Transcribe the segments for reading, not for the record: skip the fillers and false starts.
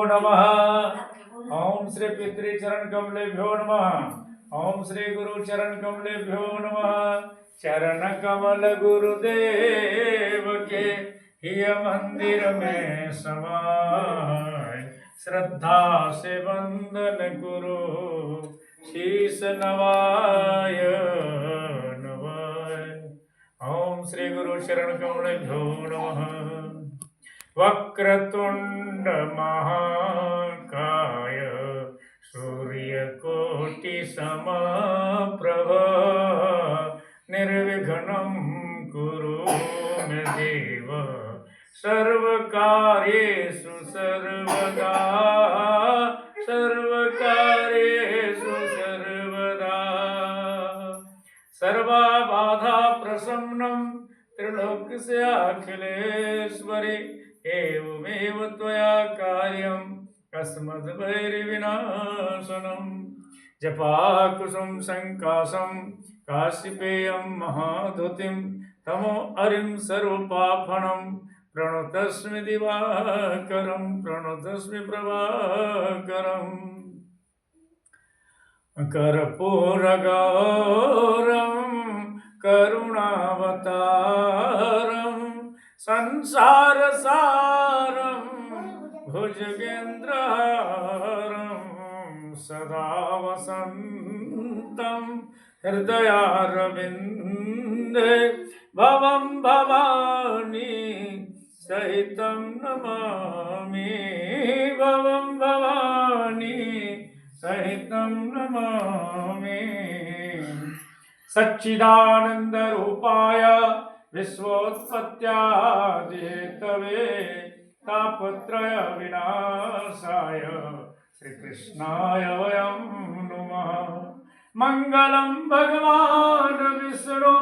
नमः। ओम श्री पितृचरण कमलेभ्यो नमः। ओम श्री गुरु चरण कमलेभ्यो नमः। चरण कमल गुरुदेव के हिय मंदिर में समाय, श्रद्धा से वंदन गुरु शीस नवाय नवाय। ओम श्री गुरु चरण कमलेभ्यो नमः। वक्रतुंड महाकाय सूर्यकोटि समप्रभ, निर्विघ्नं कुरु मे देव सर्वकार्येषु सर्वदा, सर्वकार्येषु सर्वदा। सर्वबाधा प्रशमनं त्रिलोक्यस्याखिलेश्वरी, एवमेव त्वया कार्यं अस्मद्वैरिविनाशनं। जपाकुसुम संकाशं काश्यपेयं महाधुतिं, तमो हरिं सर्वपापनं प्रणतस्मि दिवाकरं, प्रणतस्मि प्रभाकरम्। कर्पूरगौरं करुणावतारं संसारसारं भुजगेन्द्रहारं, सदा वसन्तं हृदयारविन्दे भवं भवानी सहितं नमामि, भवं भवानी सहितं नमामि। सच्चिदानंद रूपाय विश्वोत्पत्त्यादिहेतवे, तापत्रय विनाशाय श्रीकृष्णाय वयं नुमः। मंगलं भगवान् विष्णु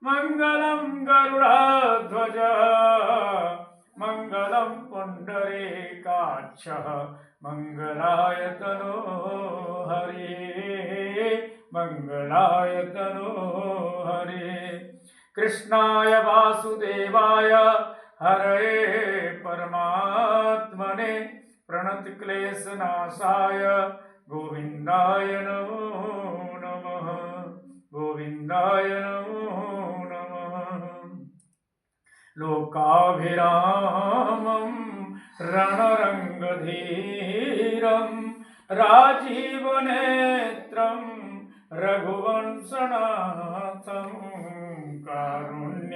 मंगलं गरुड़ध्वज, मंगलं पुंडरीकाक्षः मंगलाय तनो हरि, मंगलाय तनो हरि। कृष्णाय वासुदेवाय हरये परमात्मने, प्रणतक्लेशनाशाय गोविन्दाय नमो नमः, गोविन्दाय नमो नमः। लोकाभिरामं रणरङ्गधीरं राजीवनेत्रं रघुवंशनाथं, कारुण्यरूपं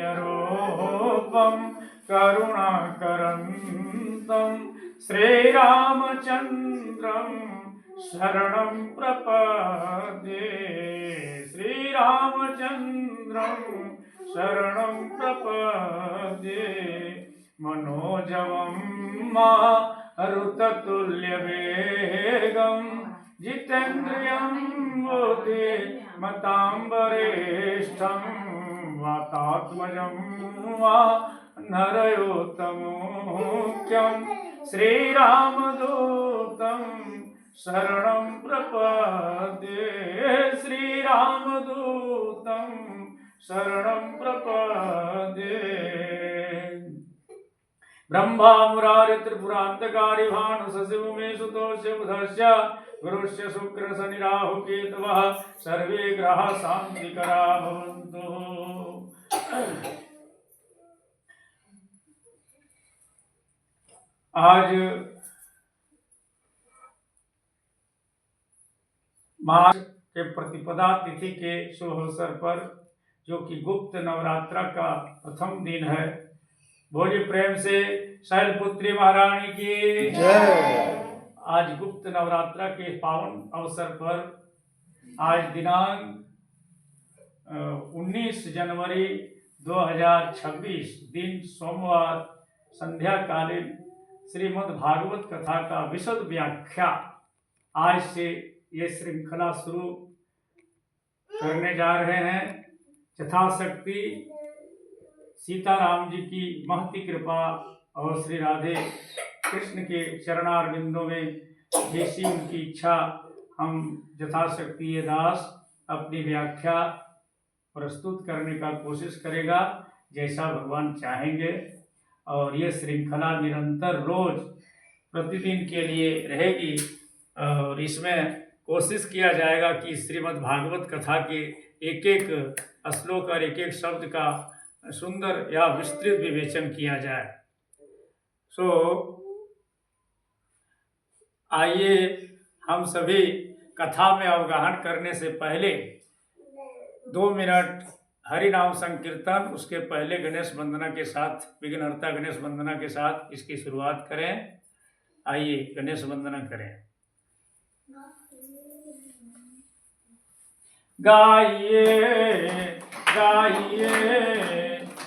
करुणाकरन्तं श्रीरामचन्द्रं शरणं प्रपद्ये, श्रीरामचन्द्रं शरणं प्रपद्ये। मनोजवं मारुततुल्यवेगं जितेन्द्रियं बुद्धिमतां वरिष्ठं, वातात्मजं वा नरयोत्तमोख्यं, श्रीरामदूतं शरणं प्रपद्ये, श्रीरामदूतं शरणं प्रपद्ये। ब्रह्मा मुरारि त्रिपुरान्तकारी भानु शशिव मे सुतोष्य बुधस्य, गुरुस्य शुक्र शनि राहु केतवः, सर्वे ग्रहाः शान्तिकरा भवन्तु। आज माघ के प्रतिपदा तिथि के शुभ अवसर पर, जो कि गुप्त नवरात्र का प्रथम दिन है, बोलिए प्रेम से शैलपुत्री महारानी की जय। आज गुप्त नवरात्र के पावन अवसर पर, आज दिनांक 19 जनवरी 2026 दिन सोमवार संध्याकालीन श्रीमद् भागवत कथा का विशद व्याख्या आज से ये श्रृंखला शुरू करने जा रहे हैं। यथाशक्ति सीताराम जी की महती कृपा और श्री राधे कृष्ण के चरणारविंदों में जैसी उनकी इच्छा, हम यथाशक्ति ये दास अपनी व्याख्या प्रस्तुत करने का कोशिश करेगा जैसा भगवान चाहेंगे। और ये श्रृंखला निरंतर रोज प्रतिदिन के लिए रहेगी और इसमें कोशिश किया जाएगा कि श्रीमद् भागवत कथा के एक एक श्लोक और एक एक शब्द का सुंदर या विस्तृत विवेचन किया जाए। सो आइए हम सभी कथा में अवगाहन करने से पहले 2 मिनट हरि नाम संकीर्तन, उसके पहले गणेश वंदना के साथ, विघ्नहर्ता गणेश वंदना के साथ इसकी शुरुआत करें। आइए गणेश वंदना करें। गाइए गाइए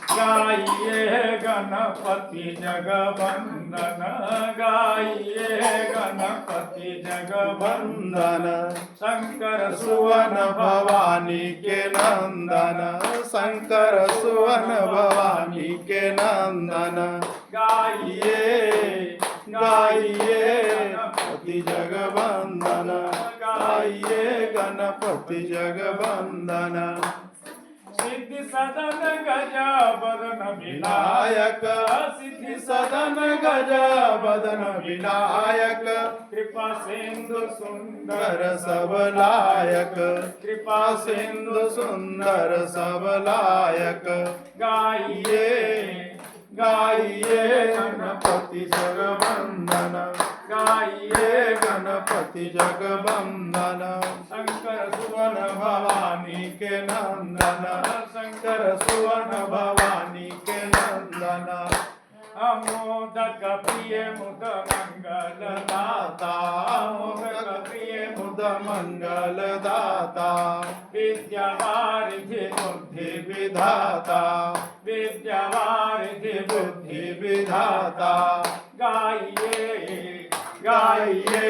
गाइए गणपति जगवंदन, गाइए गणपति जगवंदन, शंकर सुवन भवानी के नंदन, शंकर सुवन भवानी के नंदन। गाइए गाइए गणपति जगवंदन, गाइए गणपति जगवंदन। सिद्धि सदन गजावदन विनायक, सिद्धि सदन गजावदन विनायक, कृपा सिंधु सुंदर सुंदर सबलायक, कृपा सिंधु सुंदर सबलायक। गाइए गाइए गणपति जगवंदन, गाइए गणपति जगवंदन, शंकर सुवन भवानी के नंदन, शंकर सुवन भवानी के नंदन। अमोदक प्रिय मुद मंगल दाता, मोदक प्रिय मुद मंगल दाता, विद्यावारिधि बुद्धि विधाता, विद्यावारिधि बुद्धि विधाता। गाइए गाइए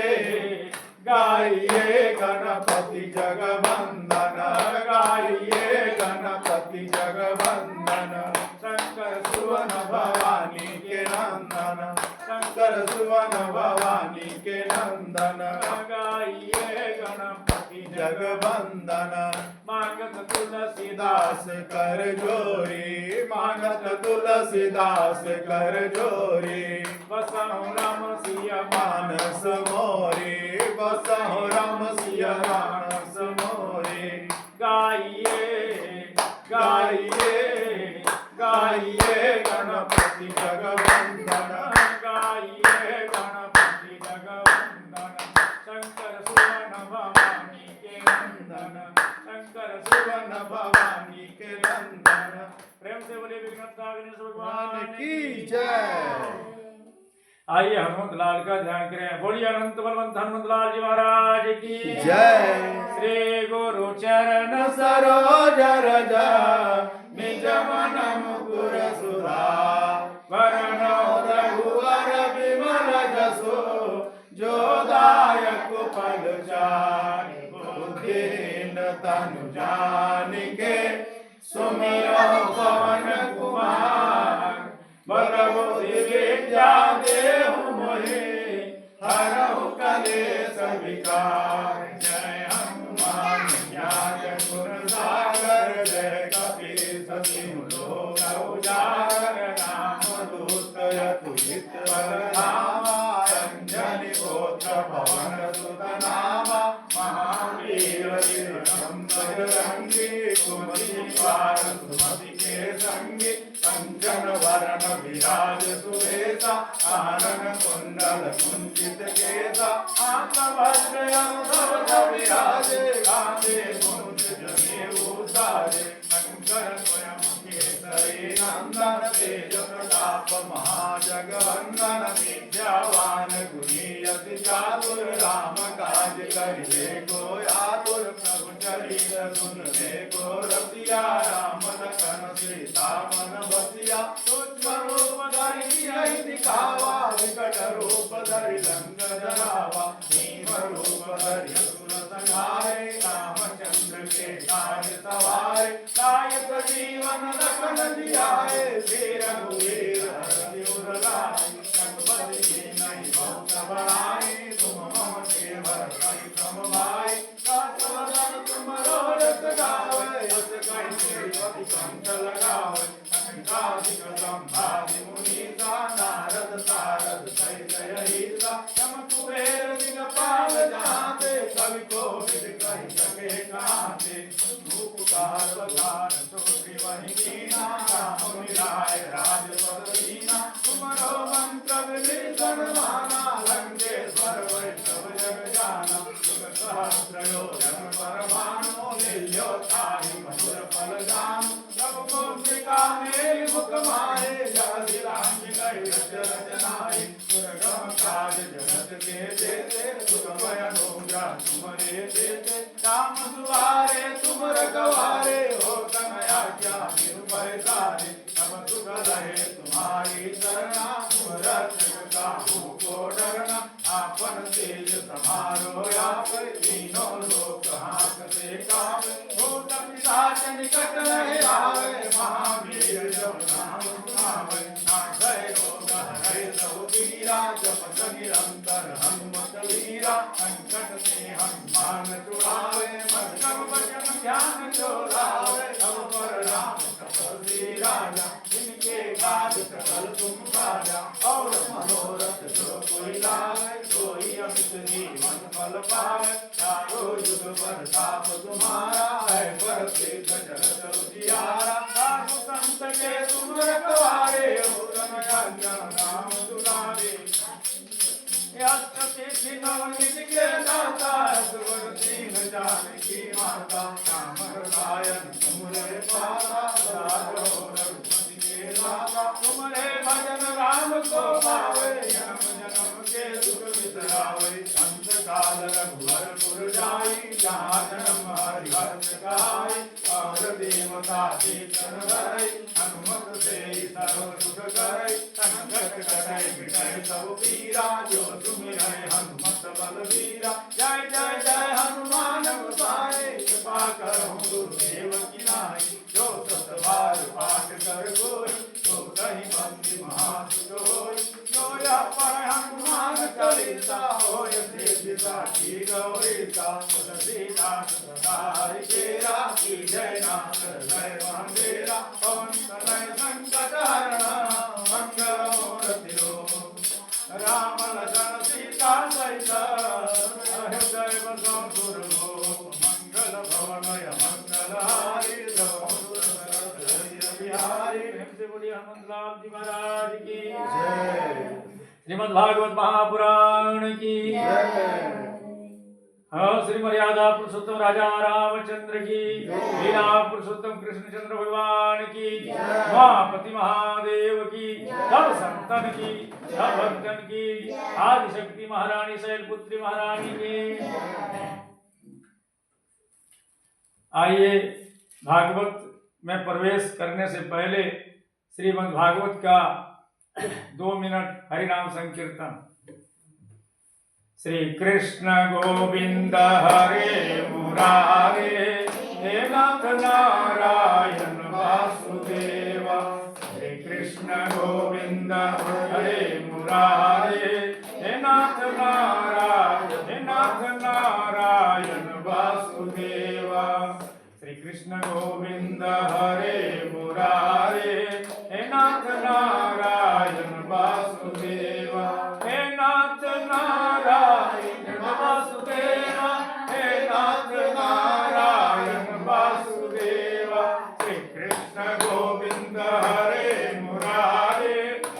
गाइए गणपति जगवंदन, गाइए गणपति जगवंदन, शंकर सुवन भवानी के नंदन, शंकर सुवन भवानी के नंदन। गाइए गणपति जगवंदन मांगत तुलसीदास दास कर जोरी, मानत तुलसीदास कर जोरी। बसहु राम सिया मानस मोरी, बसहु राम सिया मानस मोरी। गाइए गाइए गाइए गणपति जगवंदन, गाइए गणपति जगवंदन, शंकर सुवन भवानी के नंदन, शंकर सुवन भवानी के नंदन। प्रेम से बोले विघ्नहर्ता गणेश भगवान भगवान की जय। आइए हनुमत लाल का ध्यान करें। बोलिए अनंत बलवंत हनुमत लाल जी महाराज की जय। श्री गुरु चरण सरोज रज निज मन मुकुर सुधार, वरणो रघुवर विमल जसो जो दायक फल चारि। बुद्धिहीन तनु जानिके सुमिरो पवन कुमार, बल बुद्धि विद्या देहु मोहि, हरहु कलेश विकार। जय हनुमान ज्ञान गुण सागर, जय कपीस तिहु लोक उजागर। राम दूत अतुलित बल धामा, अंजनी पुत्र पवन सुत नामा। महावीर विक्रम बजरंगी, कुमति निवार सुमति के संगी। कंचन वरण विराज सुवेशा, कानन कुंडल कुंचित केसा। आत्मवज्र अनुभव विराजे, कांधे मुंज जनेऊ साजे। शंकर स्वयं केसरी नंदन, तेज प्रताप महाजगवंदन। विद्यावान गुणी अति चातुर, राम काज करिबे को आतुर। प्रभु चरित्र सुनबे को रसिया, राम लखन सीता मन बसिया। सूक्ष्म रूप धरि सियहि दिखावा, विकट रूप धरि लंक जरावा। भीम रूप धरि असुर संहारे, रामचंद्र के काज सवारे। लायक जीवन लखन जियाए, श्री रघुवीर हरषि उर लाए। रघुपति कीन्हि बहुत बड़ाई, तुम मम केवल परिश्रम भाई। काष्ठवदन तुमरो यश गावै, यश कहि श्रीपति कंठ लगावै। अनकादिक ब्रह्मादि मुनीसा, नारद सारद सहित अहिसा। कवि को विद कहि सके कांते उपकार बखान सुखी वही कीना राम मिलाए राजपद दीना तुमरो मंत्र विभीषण माना लंकेश्वर वैष्णव जग जाना तुम सहस्रयो जन पर भानो लील्यो ताहि मधुर फल जानु तब मुद्रिका मेरी मुख माहे जगति राम गई रच रचनाए दुर्गम काज जगत के देते सुगमय अनुग्रह तुम्हारे देते राम दुआरे तुम रखवारे हो तनया क्या निर्भय सारे तब सुख रहे तुम्हारी शरणा तुम रक्षक काहू को डरना आपन तेज समारो आप तीनों लोक हाकते कावे भूत पिशाच निकट नहीं आवे महावीर जब नाम सुनावे नाशय रोग हरे सब पीरा जपत निरंतर हनुमत वीरा संकट से हनुमान छुड़ावे मध्यम वचन ध्यान जो लावे तब पर राम तपस्वी राजा जिनके काज सकल तुम साजा और मनोरथ जो कोई लावे कोई अमित जीवन फल पावे चारों युग प्रताप तुम्हारा है पर सिद्ध जगत उजियारा साधु संत के तुम रखवारे हो तन नाम सुनावे के दाता सुवर दीन जानकी माता राम रायन तुमरे पाता रघुपति के दाता तुमरे भजन राम को पावे जन्म जन्म के दुख बिसरावे अंत काल रघुवर पुर जाई जहाँ जन्म हरिहर गाई और देवता चेतन धरई हनुमत से सर्व सुख करई संकट कटै मिटै सब पीरा जो तुम रहे हनुमत बलवीरा जय जय जय हनुमान गोसाई कृपा करो गुरुदेव की नाई जो सत बार पाठ कर कोई तो कहीं बंदी महासुख होई जो यह पर हनुमान चालीसा होय सिद्धिसा की गौरीसा सीता सदाई तेरा की जय नाथ जय मंदिरा पवन तनय संकट हरणा मंगल मूर्ति राम लखन सीता सहित हृदय बसो सुरभो मंगल भवनय मंगलहारी बिहारी हनुमंतलाल जी महाराज की जय श्रीमद् भागवत महापुराण की जय श्री मर्यादा पुरुषोत्तम राजा रामचंद्र की लीला पुरुषोत्तम कृष्णचंद्र भगवान की महापति महादेव की सब संतन की सब भक्तन की आदिशक्ति महारानी शैलपुत्री महारानी की। आइए भागवत में प्रवेश करने से पहले श्रीमद् भागवत का 2 मिनट हरिनाम संकीर्तन। श्री कृष्ण गोविंद हरे मुरारे हे नाथ नारायण वासुदेव श्री कृष्ण गोविंद हरे मुरारे हे नाथ नारायण वासुदेव श्री कृष्ण गोविंद हरे मुरारे हे नाथ नारायण वासुदेव हे नाथ नारायण वासुदेव हे नाथ नारायण वासुदेव श्री कृष्ण गोविंद हरे मुरारे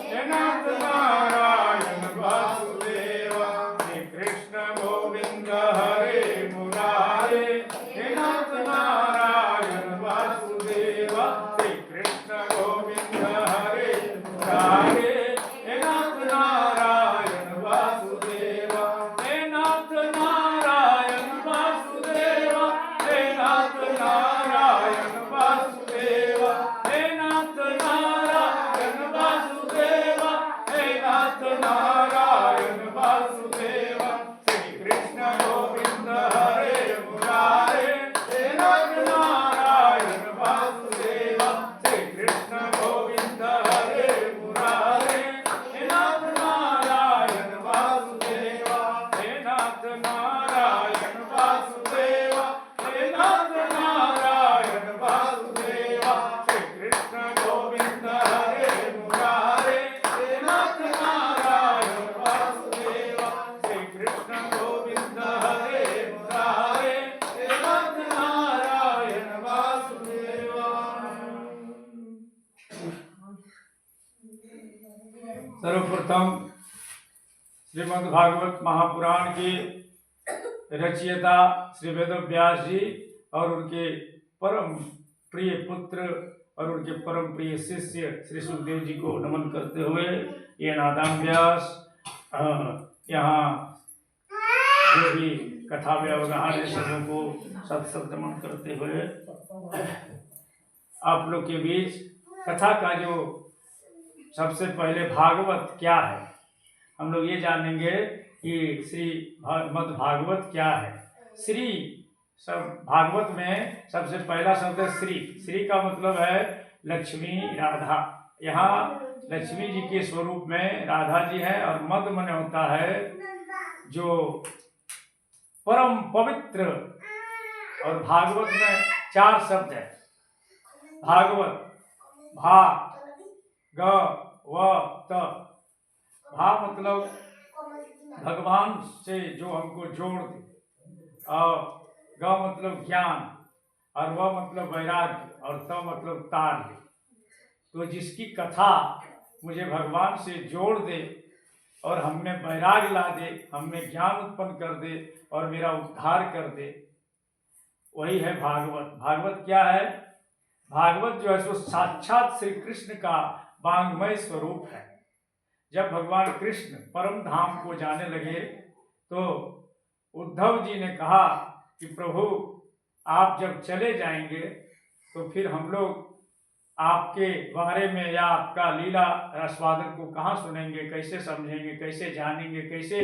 हे नाथ नारायण वासुदेव श्री कृष्ण गोविंद हरे मुरारे हे नाथ नारायण वासुदेव श्री कृष्ण सर्वप्रथम श्रीमद् भागवत महापुराण के रचयिता श्री वेदव्यास जी और उनके परम प्रिय पुत्र और उनके परम प्रिय शिष्य श्री सुखदेव जी को नमन करते हुए ये नादान व्यास यहाँ जो भी कथा व्यवहार सबों को सत नमन करते हुए आप लोग के बीच कथा का जो सबसे पहले भागवत क्या है, हम लोग ये जानेंगे कि श्री मद् भागवत क्या है। श्री सब भागवत में सबसे पहला शब्द है श्री। श्री का मतलब है लक्ष्मी राधा। यहाँ लक्ष्मी जी के स्वरूप में राधा जी है और मद मन होता है जो परम पवित्र। और भागवत में 4 शब्द है। भागवत भा ग व त। भा मतलब भगवान से जो हमको जोड़ दे, और ग मतलब ज्ञान, और व मतलब वैराग्य, और त मतलब तार दे। तो जिसकी कथा मुझे भगवान से जोड़ दे और हम में वैराग्य ला दे, हम में ज्ञान उत्पन्न कर दे और मेरा उद्धार कर दे, वही है भागवत। भागवत क्या है? भागवत जो है सो साक्षात श्री कृष्ण का वांग्मय स्वरूप है। जब भगवान कृष्ण परम धाम को जाने लगे तो उद्धव जी ने कहा कि प्रभु आप जब चले जाएंगे तो फिर हम लोग आपके बारे में या आपका लीला रसवादन को कहाँ सुनेंगे, कैसे समझेंगे, कैसे जानेंगे, कैसे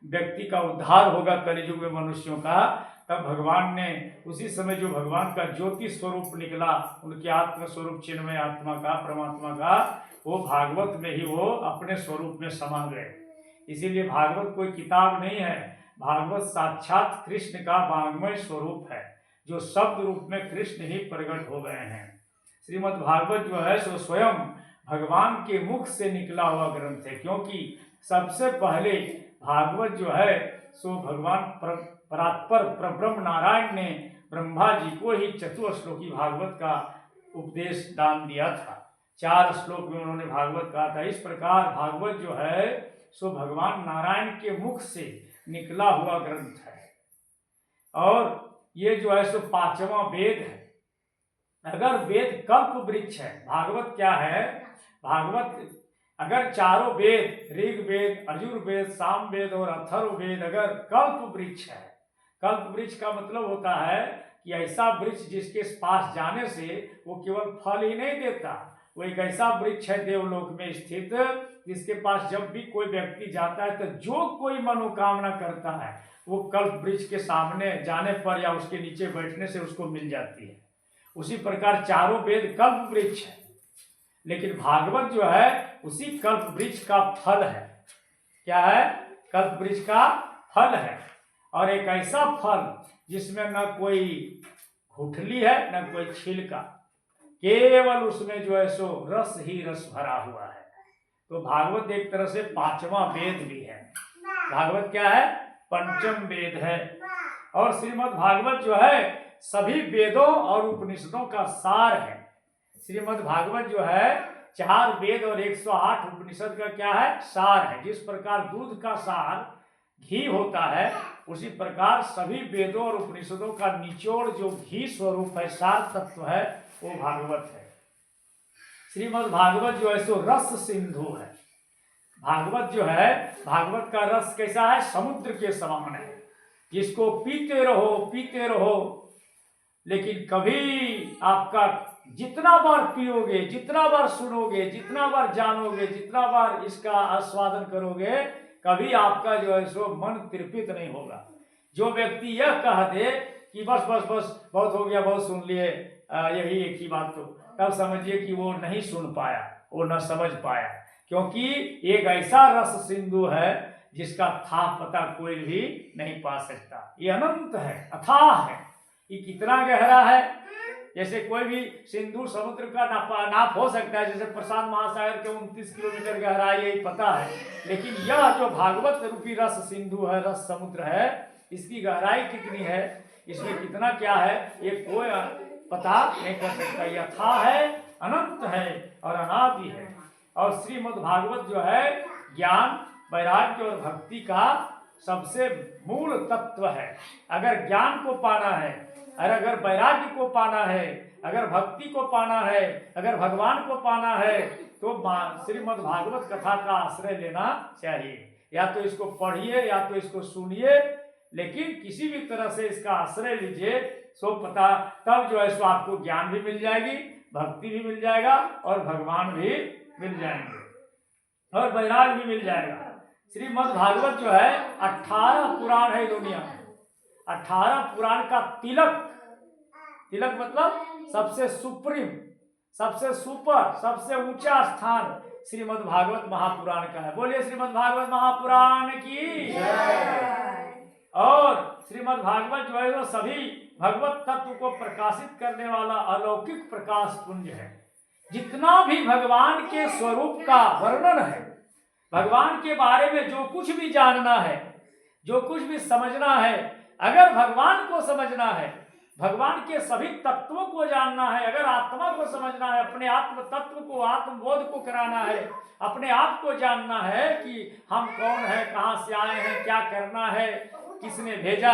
व्यक्ति का उद्धार होगा कलियुग में मनुष्यों का। तब भगवान ने उसी समय जो भगवान का ज्योति स्वरूप निकला, उनके आत्म स्वरूप चिन्मय आत्मा का, परमात्मा का, वो भागवत में ही वो अपने स्वरूप में समा गए। इसीलिए भागवत कोई किताब नहीं है, भागवत साक्षात कृष्ण का वांग्मय स्वरूप है, जो शब्द रूप में कृष्ण ही प्रकट हो गए हैं। श्रीमद् भागवत जो है सो स्वयं भगवान के मुख से निकला हुआ ग्रंथ है, क्योंकि सबसे पहले भागवत जो है सो भगवान परात्पर परब्रह्म नारायण ने ब्रह्मा जी को ही चतुश्लोकी भागवत का उपदेश दान दिया था। 4 श्लोक में उन्होंने भागवत कहा था। इस प्रकार भागवत जो है सो भगवान नारायण के मुख से निकला हुआ ग्रंथ है, और ये जो है सो 5वां वेद है। अगर वेद कल्प वृक्ष है, भागवत क्या है? भागवत अगर चारों वेद ऋग्वेद, यजुर्वेद, सामवेद और अथर्ववेद अगर कल्प वृक्ष है, कल्प वृक्ष का मतलब होता है कि ऐसा वृक्ष जिसके पास जाने से वो केवल फल ही नहीं देता, वो एक ऐसा वृक्ष है देवलोक में स्थित जिसके पास जब भी कोई व्यक्ति जाता है तो जो कोई मनोकामना करता है वो कल्प वृक्ष के सामने जाने पर या उसके नीचे बैठने से उसको मिल जाती है। उसी प्रकार चारों वेद कल्प वृक्ष है, लेकिन भागवत जो है उसी कल्प वृक्ष का फल है। क्या है? कल्प वृक्ष का फल है, और एक ऐसा फल जिसमें न कोई गुठली है न कोई छिलका, केवल उसमें जो है सो रस ही रस भरा हुआ है। तो भागवत एक तरह से 5वां वेद भी है। भागवत क्या है? पंचम वेद है। और श्रीमद् भागवत जो है सभी वेदों और उपनिषदों का सार है। श्रीमद् भागवत जो है 4 वेद और 108 उपनिषद का क्या है? सार है। जिस प्रकार दूध का सार घी होता है, उसी प्रकार सभी वेदों और उपनिषदों का निचोड़ जो घी स्वरूप है, सार तत्व है, वो भागवत है। श्रीमद् भागवत जो है सो रस सिंधु है। भागवत जो है, भागवत का रस कैसा है? समुद्र के समान है, जिसको पीते रहो, लेकिन कभी आपका जितना बार पियोगे, जितना बार सुनोगे, जितना बार जानोगे, जितना बार इसका आस्वादन करोगे, कभी आपका जो है सो मन तृप्त नहीं होगा। जो व्यक्ति यह कह दे कि बस बस बस बहुत हो गया, बहुत सुन लिए, यही एक ही बात, तो तब समझिए कि वो नहीं सुन पाया, वो न समझ पाया, क्योंकि एक ऐसा रस सिंधु है जिसका था पता कोई भी नहीं पा सकता। ये अनंत है, अथाह है। ये कितना गहरा है? जैसे कोई भी सिंधु समुद्र का नाप हो सकता है, जैसे प्रशांत महासागर के 29 किलोमीटर गहराई, यही पता है। लेकिन यह जो भागवत रूपी रस सिंधु है, रस समुद्र है, इसकी गहराई कितनी है, इसमें कितना क्या है, ये कोई पता नहीं कर सकता। यह अथाह है, अनंत है और अनादि है। और श्रीमद् भागवत जो है ज्ञान, वैराग्य और भक्ति का सबसे मूल तत्व है। अगर ज्ञान को पाना है, और अगर वैराग्य को पाना है, अगर भक्ति को पाना है, अगर भगवान को पाना है, तो श्रीमद् भागवत कथा का आश्रय लेना चाहिए। या तो इसको पढ़िए या तो इसको सुनिए, लेकिन किसी भी तरह से इसका आश्रय लीजिए, सो पता तब जो है सो आपको ज्ञान भी मिल जाएगी, भक्ति भी मिल जाएगा और भगवान भी मिल जाएंगे और वैराग भी मिल जाएगा। श्रीमद् भागवत जो है 18 पुराण है दुनिया में। 18 पुराण का तिलक, तिलक मतलब सबसे सुप्रीम, सबसे सुपर, सबसे ऊंचा स्थान श्रीमद् भागवत महापुराण का है। बोलिए श्रीमद् भागवत महापुराण की और श्रीमद् भागवत जो है वो सभी भगवत तत्व को प्रकाशित करने वाला अलौकिक प्रकाश पुंज है। जितना भी भगवान के स्वरूप का वर्णन है, भगवान के बारे में जो कुछ भी जानना है, जो कुछ भी समझना है, अगर भगवान को समझना है, भगवान के सभी तत्वों को जानना है, अगर आत्मा को समझना है, अपने आत्म तत्व को, आत्मबोध को कराना है, अपने आप को जानना है कि हम कौन है, कहाँ से आए हैं, क्या करना है, किसने भेजा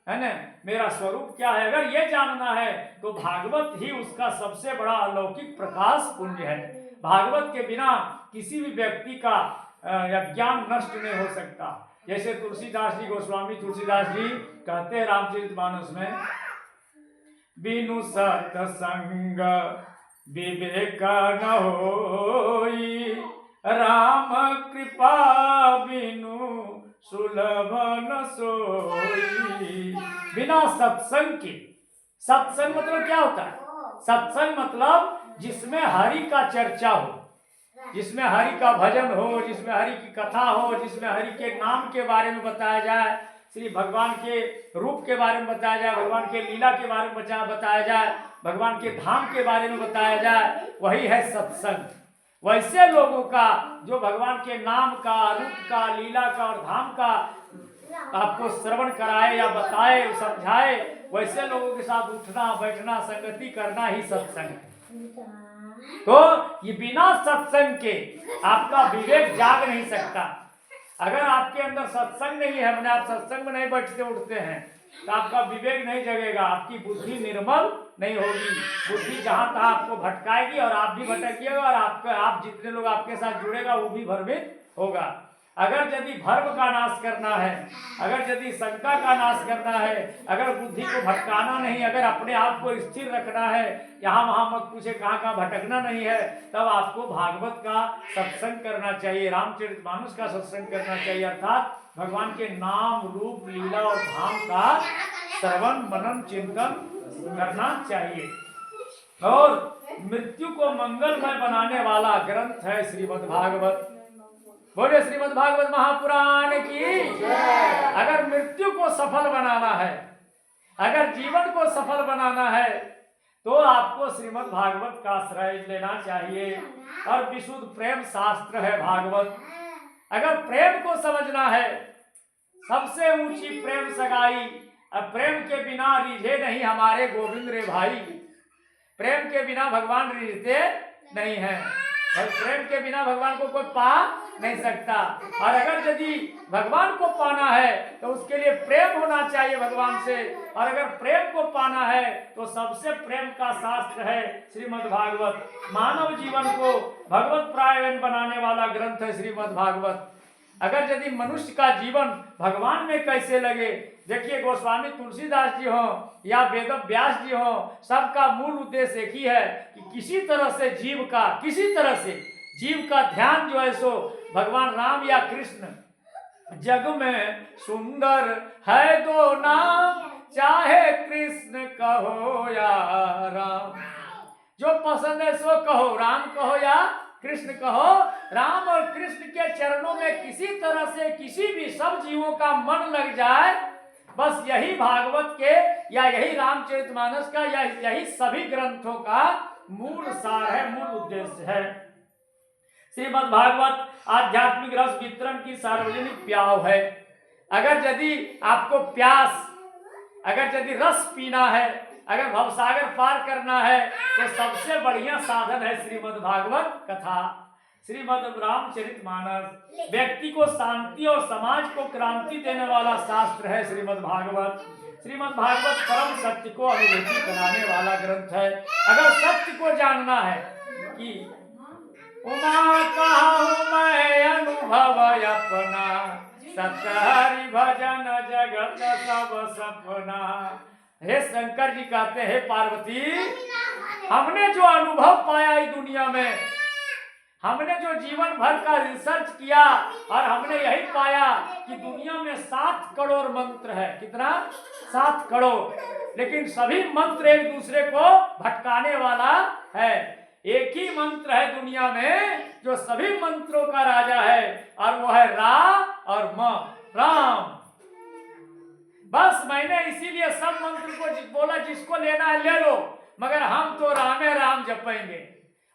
है ना, मेरा स्वरूप क्या है, अगर ये जानना है तो भागवत ही उसका सबसे बड़ा अलौकिक प्रकाश पुंज है। भागवत के बिना किसी भी व्यक्ति का ज्ञान नष्ट नहीं हो सकता। जैसे तुलसीदास जी, गोस्वामी तुलसीदास जी कहते हैं रामचरितमानस में, बिनु सत्संग विवेक न होई, राम कृपा बिनु सुलभ न सोई। बिना सत्संग के, सत्संग मतलब क्या होता है? सत्संग मतलब जिसमें हरि का चर्चा हो, जिसमें हरि का भजन हो, जिसमें हरि की कथा हो, जिसमें हरि के नाम के बारे में बताया जाए, श्री भगवान के रूप के बारे में बताया जाए, भगवान के लीला के बारे में बताया जाए, भगवान के धाम के बारे में बताया जाए, वही है सत्संग। वैसे लोगों का जो भगवान के नाम का, रूप का, लीला का और धाम का आपको श्रवण कराए या बताए, समझाए, वैसे लोगों के साथ उठना बैठना, संगति करना ही सत्संग है। तो ये बिना सत्संग के आपका विवेक जाग नहीं सकता। अगर आपके अंदर सत्संग नहीं है, मैंने आप सत्संग में नहीं बैठते उठते हैं, तो आपका विवेक नहीं जगेगा, आपकी बुद्धि निर्मल नहीं होगी। बुद्धि जहां तहां आपको भटकाएगी और आप भी भटकिएगा और आप जितने लोग आपके साथ जुड़ेगा वो भी भ्रमित होगा। अगर यदि भर्म का नाश करना है, अगर यदि शंका का नाश करना है, अगर बुद्धि को भटकाना नहीं, अगर अपने आप को स्थिर रखना है, यहाँ वहां मत पूछे कहाँ कहाँ भटकना नहीं है, तब आपको भागवत का सत्संग करना चाहिए, रामचरितमानस का सत्संग करना चाहिए, अर्थात भगवान के नाम, रूप, लीला और धाम का श्रवण, मनन, चिंतन करना चाहिए। और मृत्यु को मंगलमय बनाने वाला ग्रंथ है श्रीमद् भागवत। बोले श्रीमद् भागवत महापुराण की। अगर मृत्यु को सफल बनाना है, अगर जीवन को सफल बनाना है, तो आपको श्रीमद् भागवत का आश्रय लेना चाहिए। और विशुद्ध प्रेम शास्त्र है भागवत। अगर प्रेम को समझना है, सबसे ऊंची प्रेम सगाई, अब प्रेम के बिना रिझे नहीं हमारे गोविंद रे भाई। प्रेम के बिना भगवान रिझते नहीं है, प्रेम के बिना भगवान को कोई पा नहीं सकता। और अगर यदि भगवान को पाना है तो उसके लिए प्रेम होना चाहिए भगवान से, और अगर प्रेम को पाना है तो सबसे प्रेम का शास्त्र है श्रीमद् भागवत। मानव जीवन को भगवत प्रायण बनाने वाला ग्रंथ है श्रीमद् भागवत। अगर यदि मनुष्य का जीवन भगवान में कैसे लगे, देखिए गोस्वामी तुलसीदास जी हो या वेद व्यास जी हो, सबका मूल उद्देश्य एक ही है कि किसी तरह से जीव का, किसी तरह से जीव का ध्यान जो है सो भगवान राम या कृष्ण। जग में सुंदर है दो नाम, चाहे कृष्ण कहो या राम। जो पसंद है सो कहो, राम कहो या कृष्ण कहो। राम और कृष्ण के चरणों में किसी तरह से किसी भी सब जीवों का मन लग जाए, बस यही भागवत के या यही रामचरितमानस का या यही सभी ग्रंथों का मूल सार है, मूल उद्देश्य है। श्रीमद् भागवत आध्यात्मिक रस वितरण की सार्वजनिक प्याव है। अगर यदि आपको प्यास, अगर यदि रस पीना है, अगर भवसागर पार करना है, तो सबसे बढ़िया साधन है श्रीमद् भागवत कथा। श्रीमद् रामचरितमानस व्यक्ति को शांति और समाज को क्रांति देने वाला शास्त्र है श्रीमद् भागवत। श्रीमद् भागवत परम सत्य को अनुभूति कराने वाला ग्रंथ है। अगर सत्य को जानना है कि उमा कहूँ मैं अनुभव अपना, सत्य हरि भजन जगत सब सपना। हे शंकर जी कहते हैं पार्वती, हमने जो अनुभव पाया इस दुनिया में, हमने जो जीवन भर का रिसर्च किया और हमने यही पाया कि दुनिया में 7 करोड़ मंत्र है। कितना? 7 करोड़। लेकिन सभी मंत्र एक दूसरे को भटकाने वाला है। एक ही मंत्र है दुनिया में जो सभी मंत्रों का राजा है, और वो है रा और म, राम। बस मैंने इसीलिए सब मंत्र को बोला जिसको लेना है ले लो, मगर हम तो रामे राम जपेंगे।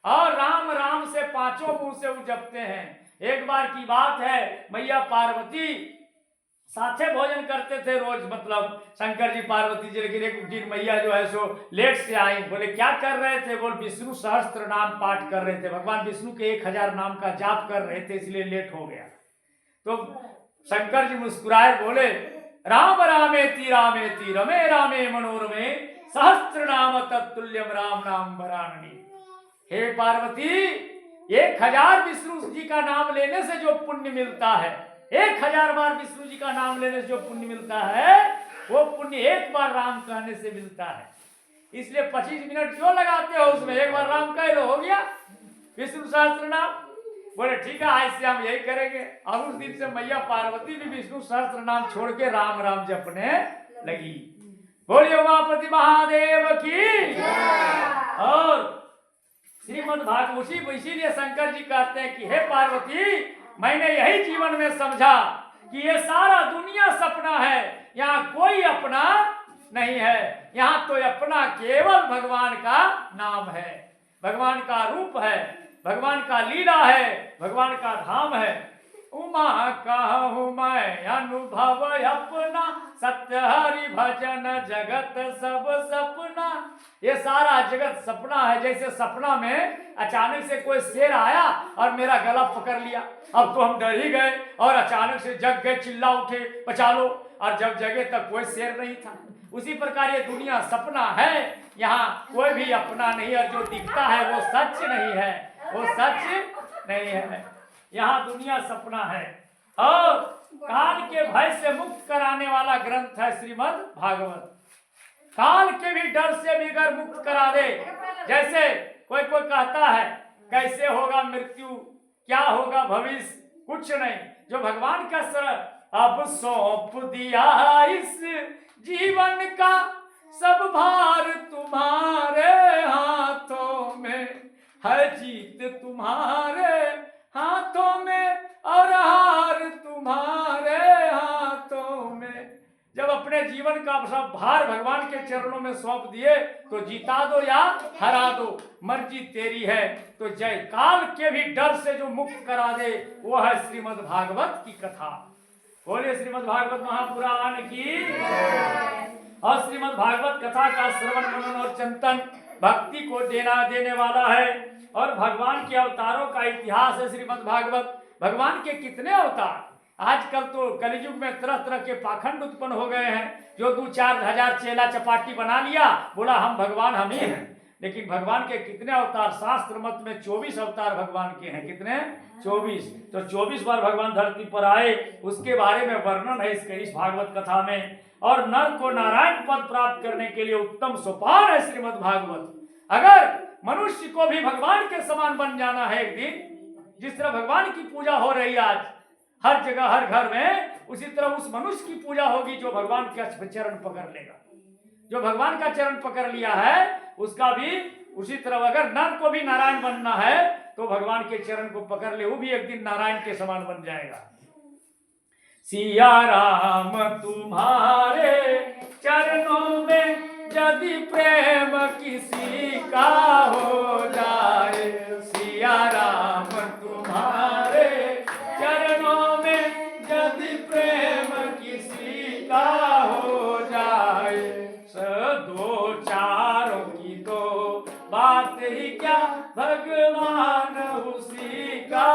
और राम राम से 5 मुंह से वो जपते हैं। एक बार की बात है, मैया पार्वती साथे भोजन करते थे रोज, मतलब शंकर जी पार्वती जी। लेकिन एक दिन मैया जो है सो लेट से आई। बोले क्या कर रहे थे? बोल विष्णु सहस्त्र नाम पाठ कर रहे थे, भगवान विष्णु के 1000 नाम का जाप कर रहे थे, इसलिए लेट हो गया। तो शंकर जी मुस्कुराए, बोले राम रामेति रामेति रमे रामे मनोरमे सहस्त्र नाम तत्तुल्यम राम नाम वराननी। हे पार्वती, 1000 विष्णु जी का नाम लेने से जो पुण्य मिलता है, 1000 बार विष्णु जी का नाम लेने से जो पुण्य मिलता है, वो पुण्य एक बार राम कहने से मिलता है। इसलिए 25 मिनट क्यों लगाते हो उसमें? एक बार राम कह लो, हो गया विष्णु सहस्त्र नाम। बोले ठीक है, आज से हम यही करेंगे। और उस दिन से मैया पार्वती भी विष्णु सहस्त्र नाम छोड़ के राम राम जपने लगी। बोलिए उमापति महादेव की। और श्रीमद् भागवत इसीलिए शंकर जी कहते हैं कि हे पार्वती, मैंने यही जीवन में समझा कि ये सारा दुनिया सपना है, यहाँ कोई अपना नहीं है। यहाँ तो अपना केवल भगवान का नाम है, भगवान का रूप है, भगवान का लीला है, भगवान का धाम है। उमा कहूँ मैं अनुभव अपना, सत्य हरि भजन जगत सब सपना। ये सारा जगत सपना है। जैसे सपना में अचानक से कोई शेर आया और मेरा गला पकड़ लिया, अब तो हम डर ही गए और अचानक से जग गए, चिल्ला उठे बचा लो, और जब जगे तक कोई शेर नहीं था। उसी प्रकार ये दुनिया सपना है, यहाँ कोई भी अपना नहीं, और जो दिखता है वो सच नहीं है, वो सच नहीं है। यहाँ दुनिया सपना है। और काल के भय से मुक्त कराने वाला ग्रंथ है श्रीमद् भागवत। काल के भी डर से भी अगर मुक्त करा दे, जैसे कोई कहता है कैसे होगा मृत्यु, क्या होगा भविष्य, कुछ नहीं। जो भगवान का अब सौंप दिया इस जीवन का सब भार तुम्हारे हाथों में है, जीत तुम्हारे हाथों में और हार तुम्हारे हाथों में। जब अपने जीवन का सब भार भगवान के चरणों में सौंप दिए तो जीता दो या हरा दो, मर्जी तेरी है। तो जय काल के भी डर से जो मुक्त करा दे वो है श्रीमद् भागवत की कथा। बोले श्रीमद् भागवत महापुराण की। और श्रीमद् भागवत कथा का श्रवण मनन और चिंतन भक्ति को देने वाला है। और भगवान के अवतारों का इतिहास है श्रीमद् भागवत। भगवान के कितने अवतार, आजकल तो कलियुग में तरह तरह के पाखंड उत्पन्न हो गए हैं। जो 2-4 हजार चेला चपाटी बना लिया, बोला हम भगवान हम ही हैं। लेकिन भगवान के कितने अवतार? शास्त्र मत में 24 अवतार भगवान के हैं। कितने? 24। तो 24 बार भगवान धरती पर आए, उसके बारे में वर्णन है इस भागवत कथा में। और नर को नारायण पद प्राप्त करने के लिए उत्तम सोपान है श्रीमद् भागवत। अगर मनुष्य को भी भगवान के समान बन जाना है एक दिन, जिस तरह भगवान की पूजा हो रही है आज हर जगह हर घर में, उसी तरह उस मनुष्य की पूजा होगी जो भगवान का चरण पकड़ लेगा। जो भगवान का चरण पकड़ लिया है उसका भी उसी तरह, अगर नर को भी नारायण बनना है तो भगवान के चरण को पकड़ ले, वो भी एक दिन नारायण के समान बन जाएगा। सिया राम तुम्हारे चरणों में यदि प्रेम किसी का हो जाए, सिया राम तुम्हारे चरणों में यदि प्रेम किसी का हो जाए, दो चारों की तो बात ही क्या, भगवान उसी का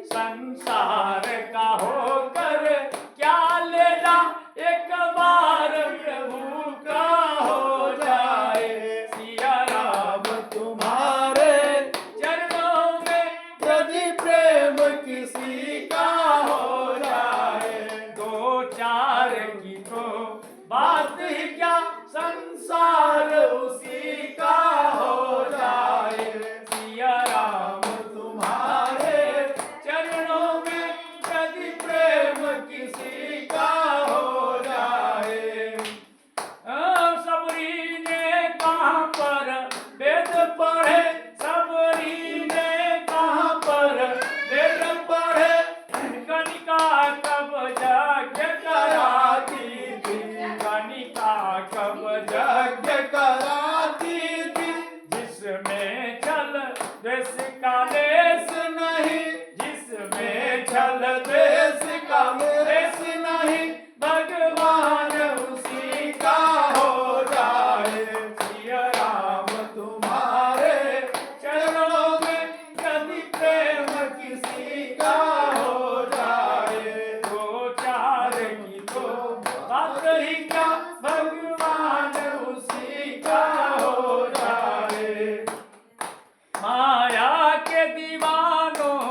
संसार का होकर क्या लेना, एक बार प्रभु का हो जाए। सिया राम तुम्हारे चरणों में यदि प्रेम किसी का हो जाए, दो चार की तो बात ही क्या, संसार उसी का हो जाए। सिया राम तुम्हारे चरणों में यदि प्रेम किसी का हो जाए। सबरी ने कहाँ पर वेद पढ़े, सबरी ने कहाँ पर वेद पढ़े, कनिका कब यज्ञ कराती थी, कनिका कब यज्ञ कराती थी, जिसमें छल द्वेष का लेस नहीं, जिसमें छल द्वेष का लेस नहीं, भगवान उसी का हो जाए। सिया राम तुम्हारे चरणों में यदि प्रेम किसी का हो जाए, दो चार की तो बात ही क्या, भगवान उसी का हो जाए। माया के दीवानों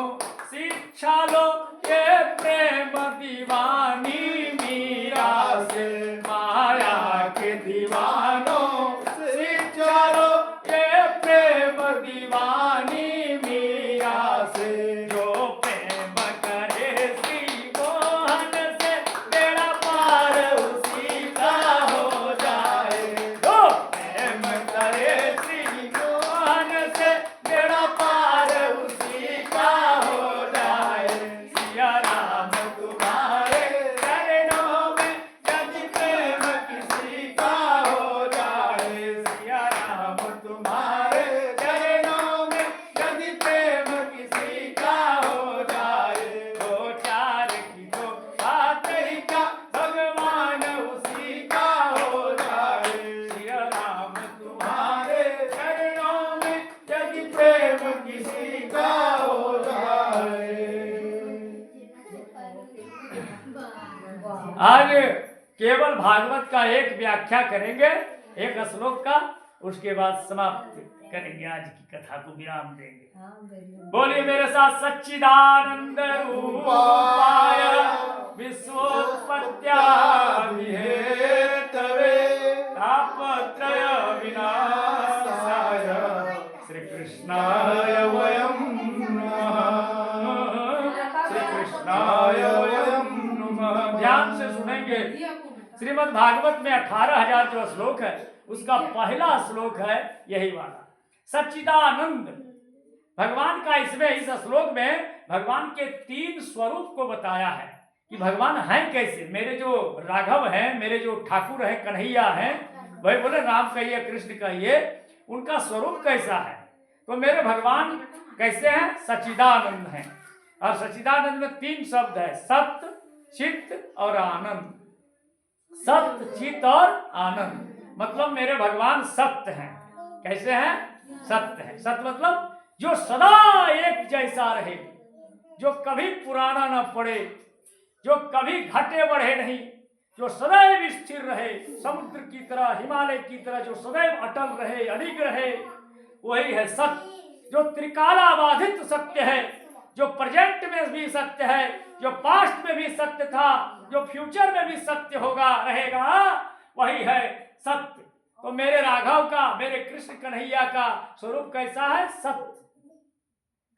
शिक्षा लो, ये प्रेम दीवानी मीरा से। माया के दीवानों शिक्षा लो, ये प्रेम दीवानी मीरा से। जो प्रेम करे श्री मोहन से, बेड़ा पार उसी का हो जाए। जो प्रेम करे श्री मोहन से, बेड़ा पार उसी का हो जाए। सिया राम तुम्हारे चरणों में यदि प्रेम किसी का हो जाए। सिया राम तुम्हारे चरणों में यदि प्रेम किसी का हो जाए। दो चार की तो बात ही क्या, भगवान उसी का हो जाए। सिया राम तुम्हारे चरणों में यदि प्रेम किसी का हो जाए। आज केवल भागवत का एक व्याख्या करेंगे, एक श्लोक का, उसके बाद समाप्त करेंगे, आज की कथा को विराम देंगे। बोलिए मेरे साथ, सच्चिदानंद रूपाय विश्वोत्पत्त्यादिहेतवे तापत्रय विनाशाय श्री कृष्णाय वयं नमः। श्री कृष्णाय वयं नमः। ध्यान से सुनेंगे। श्रीमद् भागवत में 18,000 जो श्लोक है, उसका पहला श्लोक है यही वाला, सच्चिदानंद। भगवान का इसमें, इस श्लोक में भगवान के 3 स्वरूप को बताया है कि भगवान हैं कैसे। मेरे जो राघव हैं, मेरे जो ठाकुर हैं, कन्हैया हैं, वही बोले राम कहिए कृष्ण कहिए, उनका स्वरूप कैसा है। तो मेरे भगवान कैसे हैं, सच्चिदानंद हैं। और सच्चिदानंद में 3 शब्द है, सत्य, चित्त और आनंद। सत्य, चित्त और आनंद, मतलब मेरे भगवान सत्य हैं। कैसे हैं, सत्य है। सत्य मतलब जो सदा एक जैसा रहे, जो कभी पुराना न पड़े, जो कभी घटे बढ़े नहीं, जो सदैव स्थिर रहे, समुद्र की तरह, हिमालय की तरह, जो सदैव अटल रहे, अडिग रहे, वही है सत्य। जो त्रिकालाबाधित सत्य है, जो प्रेजेंट में भी सत्य है, जो पास्ट में भी सत्य था, जो फ्यूचर में भी सत्य होगा, रहेगा, वही है सत्य। तो मेरे राघव का, मेरे कृष्ण कन्हैया का स्वरूप कैसा है, सत्य।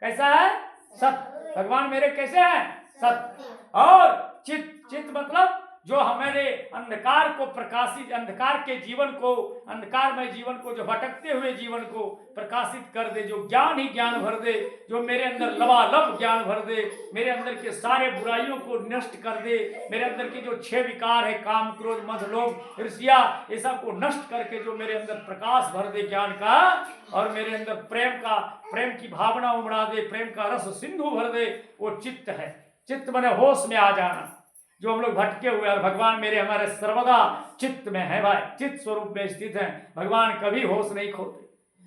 कैसा है, सत्य। भगवान मेरे कैसे हैं, सत्य। और चित्त, चित्त मतलब जो हमारे अंधकार को प्रकाशित, अंधकार के जीवन को, अंधकारमय जीवन को, जो भटकते हुए जीवन को प्रकाशित कर दे, जो ज्ञान ही ज्ञान भर दे, जो मेरे अंदर लबालब ज्ञान भर दे, मेरे अंदर के सारे बुराइयों को नष्ट कर दे, मेरे अंदर के जो 6 विकार है, काम, क्रोध, मद, लोभ, ईर्ष्या, ये सब को नष्ट करके जो मेरे अंदर प्रकाश भर दे ज्ञान का, और मेरे अंदर प्रेम का, प्रेम की भावना उमड़ा दे, प्रेम का रस सिंधु भर दे, वो चित्त है। चित्त माने होश में आ जाना, जो हम लोग भटके हुए, और भगवान मेरे हमारे सर्वदा चित्त में है भाई, चित्त स्वरूप में स्थित है। भगवान कभी होश नहीं खोते,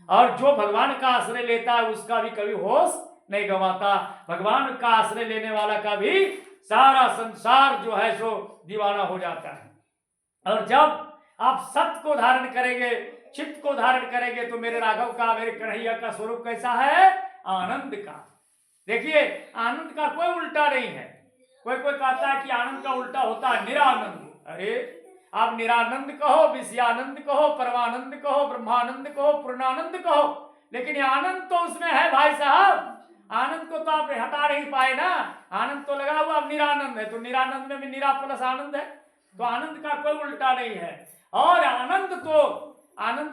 और जो भगवान का आश्रय लेता है उसका भी कभी होश नहीं गंवाता। भगवान का आश्रय लेने वाला का भी सारा संसार जो है सो दीवाना हो जाता है। और जब आप सत्य को धारण करेंगे, चित्त को धारण करेंगे, तो मेरे राघव का, मेरे कन्हैया का स्वरूप कैसा है? आनंद का। देखिए, आनंद का कोई उल्टा नहीं है। कोई कहता है कि आनंद का उल्टा होता है निरानंद। अरे आप निरानंद कहो, विषयानंद कहो, परमानंद कहो, ब्रह्मानंद कहो, पूर्णानंद कहो, लेकिन ये आनंद तो उसमें है भाई साहब। आनंद को तो आप हटा नहीं पाए ना। आनंद तो लगा हुआ, अब निरानंद है, तो निरानंद में भी निरा प्लस आनंद है, तो आनंद का कोई उल्टा नहीं है। और आनंद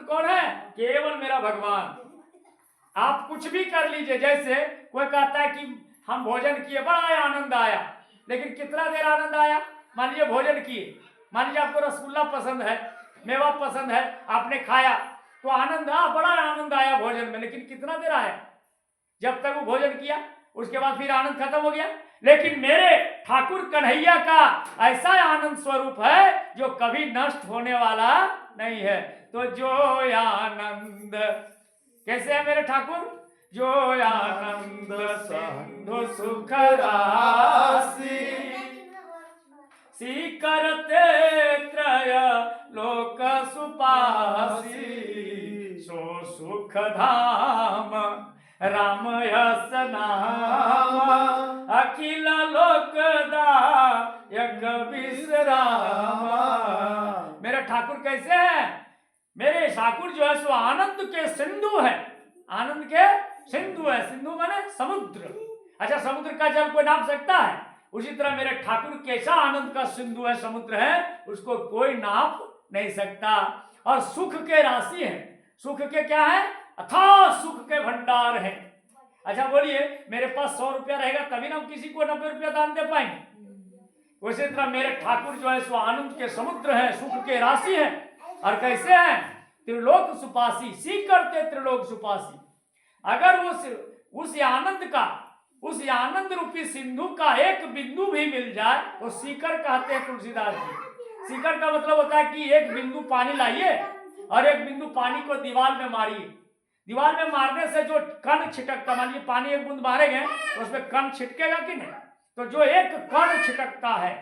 कौन है? केवल मेरा भगवान। आप कुछ भी कर लीजिए, जैसे कोई कहता है कि हम भोजन किए, बड़ा आनंद आया, लेकिन कितना देर आनंद आया? मान लीजिए भोजन किए, मान लीजिए आपको रसगुल्ला पसंद है, मेवा पसंद है, आपने खाया तो आनंद, बड़ा आनंद आया भोजन में, लेकिन कितना देर आया? जब तक वो भोजन किया, उसके बाद फिर आनंद खत्म हो गया। लेकिन मेरे ठाकुर कन्हैया का ऐसा आनंद स्वरूप है जो कभी नष्ट होने वाला नहीं है। तो जो आनंद कैसे है मेरे ठाकुर? जो आनंद सिंधु सुख राशि, करते त्रय लोक सुपासी, सो सुख धाम राम यस नाम, अखिल लोकदायक विश्राम। मेरे ठाकुर कैसे हैं? मेरे ठाकुर जो है सो आनंद के सिंधु है। आनंद के सिंधु है। सिंधु माने समुद्र। अच्छा, समुद्र का जल कोई नाप सकता है? उसी तरह मेरे ठाकुर कैसा आनंद का सिंधु है, समुद्र है, उसको कोई नाप नहीं सकता। और सुख के राशि है। सुख के क्या है? अथाह सुख के भंडार है। अच्छा बोलिए, मेरे पास 100 रुपया रहेगा तभी ना हम किसी को 90 रुपया दान दे पाएंगे। उसी तरह मेरे ठाकुर जो है सो आनंद के समुद्र है, सुख के राशि है। और कैसे हैं? त्रिलोक सुपासी, सीख करते त्रिलोक सुपासी। अगर उस आनंद रूपी सिंधु का एक बिंदु भी मिल जाए तो सीकर कहते हैं तुलसीदास जी। सीकर का मतलब होता है कि एक बिंदु पानी लाइए और एक बिंदु पानी को दीवार में मारिए। दीवार में मारने से जो कण छिटकता, मान लीजिए पानी एक बूंद मारेंगे तो उसमें कण छिटकेगा कि नहीं? तो जो एक कण छिटकता है,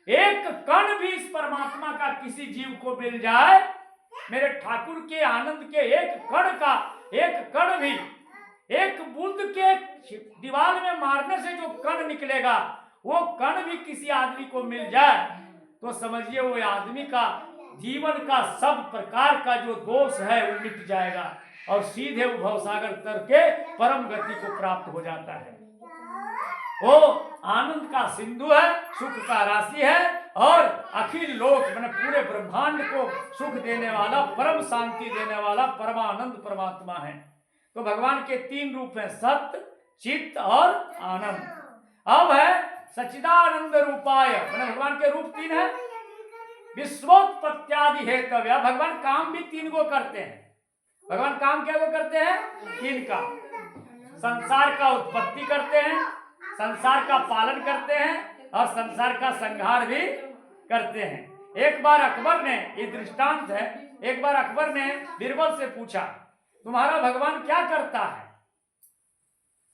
एक कण भी इस परमात्मा का किसी जीव को मिल जाए, मेरे ठाकुर के आनंद के एक कण भी, एक बूंद के दीवार में मारने से जो कण निकलेगा, वो कण भी किसी आदमी को मिल जाए तो समझिए वो आदमी का जीवन का सब प्रकार का जो दोष है वो मिट जाएगा और सीधे वो भवसागर तर के परम गति को प्राप्त हो जाता है। वो आनंद का सिंधु है, सुख का राशि है और अखिल लोक मैंने पूरे ब्रह्मांड को सुख देने वाला, परम शांति देने वाला परमानंद परमात्मा है। तो भगवान के 3 रूप हैं, सत्य, चित्त और आनंद। अब है सच्चिदानंद रूपाय, मैंने भगवान के रूप 3 है। विश्वोत्पत्त्यादि हेतव्य, भगवान काम भी 3 को करते हैं। भगवान काम क्या को करते हैं? 3 का। संसार का उत्पत्ति करते हैं, संसार का पालन करते हैं और संसार का संहार भी करते हैं। एक बार अकबर ने, ये दृष्टांत है, एक बार अकबर ने बीरबल से पूछा तुम्हारा भगवान क्या करता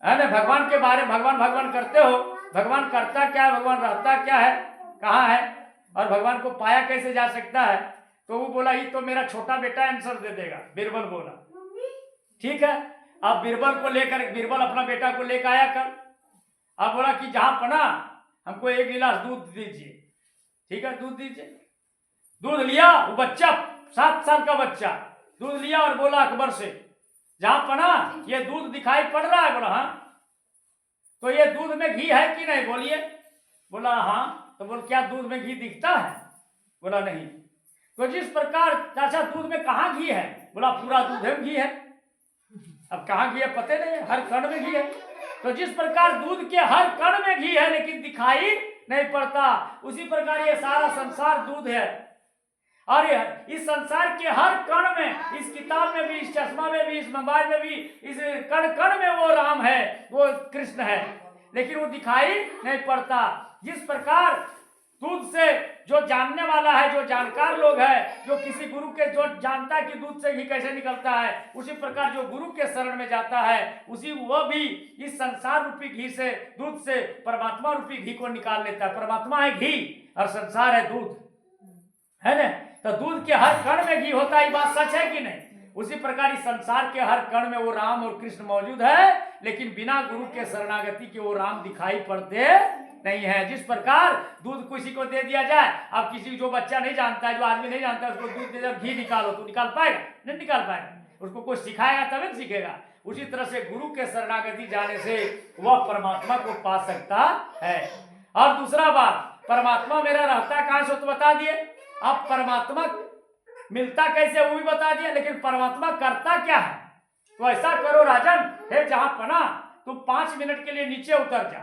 है ना? भगवान के बारे में भगवान करते हो, भगवान करता क्या है, भगवान रहता क्या है, कहाँ है और भगवान को पाया कैसे जा सकता है? तो वो बोला ये तो मेरा छोटा बेटा आंसर दे देगा। बीरबल बोला ठीक है। अब बीरबल अपना बेटा को लेकर आया कल। अब बोला कि जहां पना हमको 1 गिलास दूध दीजिए। ठीक है, दूध दीजिए। दूध लिया, वो बच्चा 7 साल का बच्चा दूध लिया और बोला अकबर से, जहां पना ये दूध दिखाई पड़ रहा है? बोला हाँ। तो ये दूध में घी है कि नहीं? बोलिए। बोला हाँ। तो बोल क्या दूध में घी दिखता है? बोला नहीं। तो जिस प्रकार चाचा दूध में कहाँ घी है? बोला पूरा दूध में घी है। अब कहाँ घी है पता नहीं है, हर कण में घी है। तो जिस प्रकार दूध के हर कण में घी है लेकिन दिखाई नहीं पड़ता, उसी प्रकार ये सारा संसार दूध है। और इस संसार के हर कण में, इस किताब में भी, इस चश्मा में भी, इस मोबाइल में भी, इस कण कण में वो राम है, वो कृष्ण है, लेकिन वो दिखाई नहीं पड़ता। जिस प्रकार दूध से जो जानने वाला है, जो जानकार लोग है, जो किसी गुरु के जो जानता है कि दूध से घी कैसे निकलता है, उसी प्रकार जो गुरु के शरण में जाता है उसी वह भी इस संसार रूपी घी से, दूध से परमात्मा रूपी घी को निकाल लेता है। परमात्मा है घी और संसार है दूध, है ना। तो दूध के हर कण में घी होता है, ये बात सच है कि नहीं। उसी प्रकार इस संसार के हर कण में वो राम और कृष्ण मौजूद है, लेकिन बिना गुरु के शरणागति के वो राम दिखाई पड़ते नहीं है। जिस प्रकार दूध किसी को दे दिया जाए, अब किसी जो बच्चा नहीं जानता है, जो आदमी नहीं जानता है, उसको दूध दे दिया, घी निकालो, तो निकाल पाएगा? नहीं निकाल पाएगा। उसको कोई सिखाएगा तभी तो सीखेगा। उसी तरह से गुरु के शरणागति जाने से वह परमात्मा को पा सकता है। और दूसरा बात, परमात्मा मेरा रहता कहाँ से तो बता दिए। अब परमात्मा मिलता कैसे वो भी बता दिया, लेकिन परमात्मा करता क्या है। तो ऐसा करो राजन, हे जहां पना, तुम 5 मिनट के लिए नीचे उतर जा,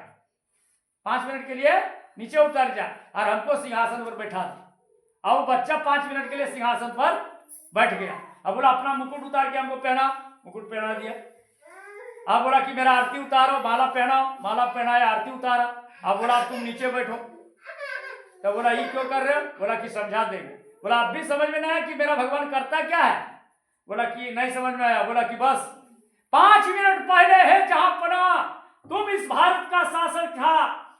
5 मिनट के लिए नीचे उतर जा और हमको सिंहासन पर बैठा दे। अब बच्चा 5 मिनट के लिए सिंहासन पर बैठ गया। अब बोला अपना मुकुट उतार के हमको पहना, मुकुट पहना दिया। अब बोला कि मेरा आरती उतारो, माला पहनाओ, माला पहनाया, आरती उतारा। अब बोला तुम नीचे बैठो। तो बोला ये क्यों कर रहे हो? बोला कि समझा देंगे। बोला अब भी समझ में नहीं आया कि मेरा भगवान करता क्या है? बोला कि नहीं समझ में आया। बोला कि बस 5 मिनट पहले है जहां पना तुम इस भारत का शासक था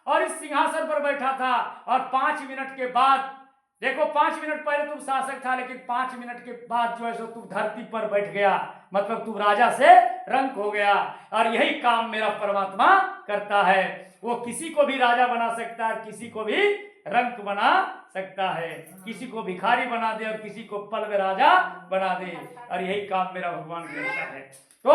और इस सिंहासन पर बैठा था, और 5 मिनट के बाद देखो, 5 मिनट पहले तुम शासक था, लेकिन 5 मिनट के बाद जो है सो तुम धरती पर बैठ गया, मतलब तुम राजा से रंक हो गया। और यही काम मेरा परमात्मा करता है। वो किसी को भी राजा बना सकता है, किसी को भी रंक बना सकता है, किसी को भिखारी बना दे और किसी को पल में राजा बना दे। और यही काम मेरा भगवान करता है। तो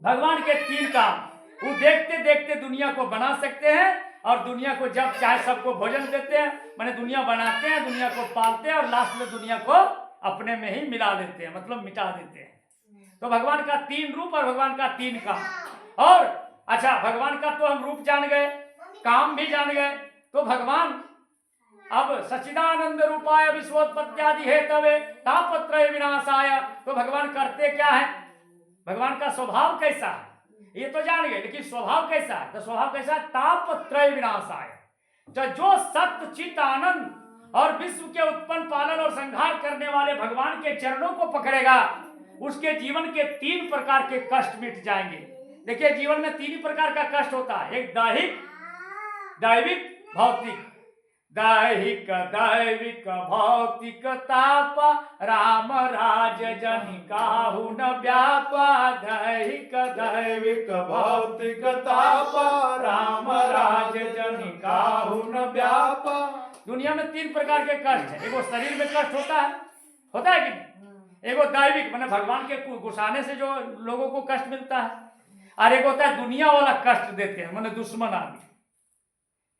भगवान के 3 काम, वो देखते देखते दुनिया को बना सकते हैं, और दुनिया को जब चाहे सबको भोजन देते हैं, माने दुनिया बनाते हैं, दुनिया को पालते हैं, और लास्ट में दुनिया को अपने में ही मिला देते हैं, मतलब मिटा देते हैं। तो भगवान का 3 रूप और भगवान का 3 काम। और अच्छा, भगवान का तो हम रूप जान गए, काम भी जान गए। तो भगवान अब सच्चिदानंद रूपाय विश्वोत्पत्त्यादि हेतवे तापत्रय विनाशाय, तो भगवान करते क्या है, भगवान का स्वभाव कैसा है ये तो जान गए, लेकिन स्वभाव कैसा है? तो स्वभाव कैसा है? तापत्रय विनाशाय। तो जो सत्य चित आनंद और विश्व के उत्पन्न पालन और संहार करने वाले भगवान के चरणों को पकड़ेगा, उसके जीवन के 3 प्रकार के कष्ट मिट जाएंगे। देखिए, जीवन में 3 ही प्रकार का कष्ट होता है, एक दैहिक, दैविक, भौतिक। दैहिक दैविक भौतिक ताप राम राज जनि काहू न व्याप। दैहिक दैविक भौतिक ताप राम राज जनि काहू न व्याप। दुनिया में 3 प्रकार के कष्ट है। एगो शरीर में कष्ट होता है कि नहीं? एगो दैविक माने भगवान के गुस्साने से जो लोगों को कष्ट मिलता है, और एक होता है दुनिया वाला कष्ट देते हैं, माने दुश्मन आदमी।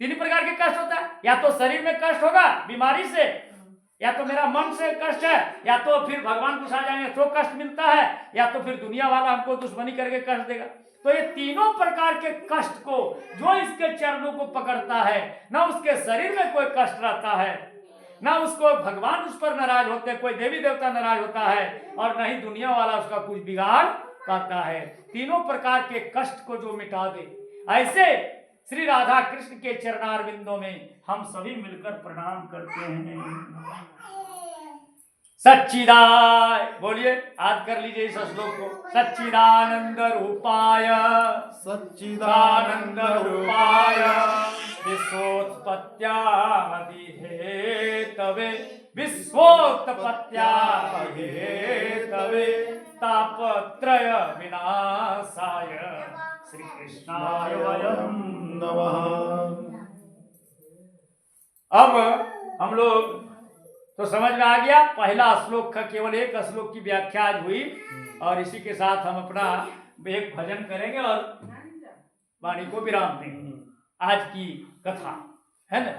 3 प्रकार के कष्ट होता है। या तो शरीर में कष्ट होगा बीमारी से, या तो मेरा मन से कष्ट है, या तो फिर भगवान गुस्सा जाएंगे तो कष्ट मिलता है, या तो फिर दुनिया वाला हमको दुश्मनी करके कष्ट देगा। तो ये तीनों प्रकार के कष्ट को जो इसके चरणों को पकड़ता है, ना उसके शरीर में कोई कष्ट रहता है, ना उसको भगवान उस पर नाराज होते, कोई देवी देवता नाराज होता है, और न ही दुनिया वाला उसका कुछ बिगाड़ पाता है। तीनों प्रकार के कष्ट को जो मिटा दे, ऐसे श्री राधा कृष्ण के चरणारविंदों में हम सभी मिलकर प्रणाम करते हैं। सच्चिदाय बोलिए, याद कर लीजिए इस श्लोक को। सच्चिदानंद रूपाय, सच्चिदानंद रूपाय विश्वोत्पत्त्यादि हेतवे, विश्वोत्पत्त्यादि हेतवे तापत्रय विनाशाय श्री कृष्णाय वयम् नमः। अब हम लोग तो समझ में आ गया, पहला श्लोक का केवल एक श्लोक की व्याख्या आज हुई, और इसी के साथ हम अपना एक भजन करेंगे और वाणी को विराम देंगे। आज की कथा है ना।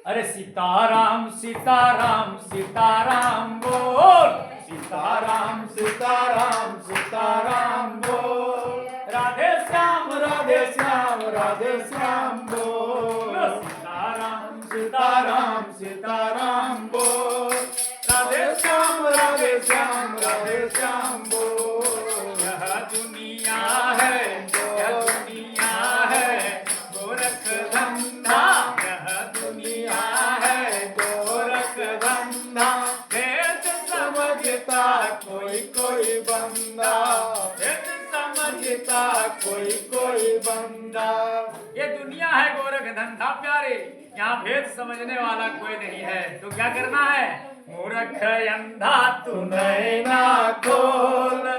अरे सीताराम सीताराम सीताराम बोल, सीताराम सीताराम सीताराम बोल, राधे श्याम राधे श्याम राधे श्याम बोल, सीताराम सीताराम सीताराम बोल, राधे श्याम राधे श्याम राधे श्याम बोल। यह दुनिया है, यह दुनिया है गोरख धंधा, यह दुनिया है गोरख धंधा प्यारे, यहाँ भेद समझने वाला कोई नहीं है। तो क्या करना है? मूर्ख अंधा तू नैना खोल,